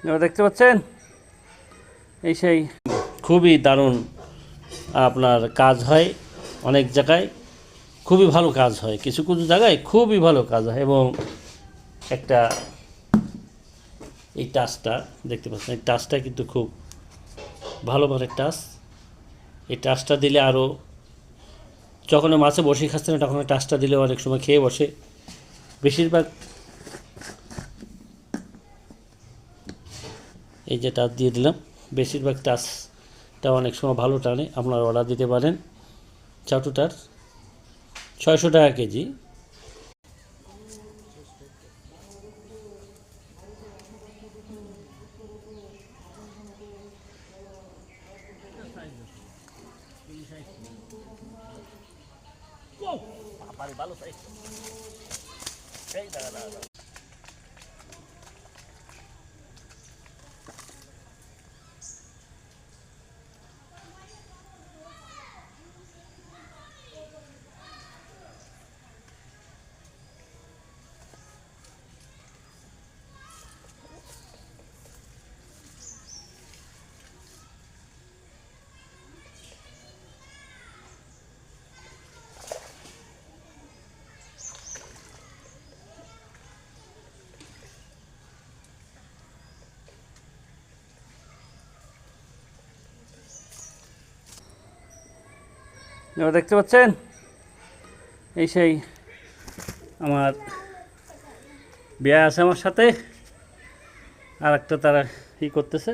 দেখতে পাচ্ছেন এই সেই খুবই দারুণ আপনার কাজ হয় অনেক জায়গায়, খুবই ভালো কাজ হয়, কিছু কিছু জায়গায় খুবই ভালো কাজ হয়। এবং একটা এই টাচটা দেখতে পাচ্ছেন, এই টাচটা কিন্তু খুব ভালো মানের টাচ। এই টাচটা দিলে আরও, যখন মাছে বসে খাচ্ছে না তখন টাচটা দিলে অনেক সময় খেয়ে বসে। বেশিরভাগ এই যে টাচ দিয়ে দিলাম, বেশিরভাগ টাচটা অনেক সময় ভালো টানে। আপনারা অর্ডার দিতে পারেন। চাটুটার 600 টাকা কেজি। দেখতে পাচ্ছেন এই সেই আমার বিয়ে আছে আমার সাথে, আর একটা তারা করতেছে।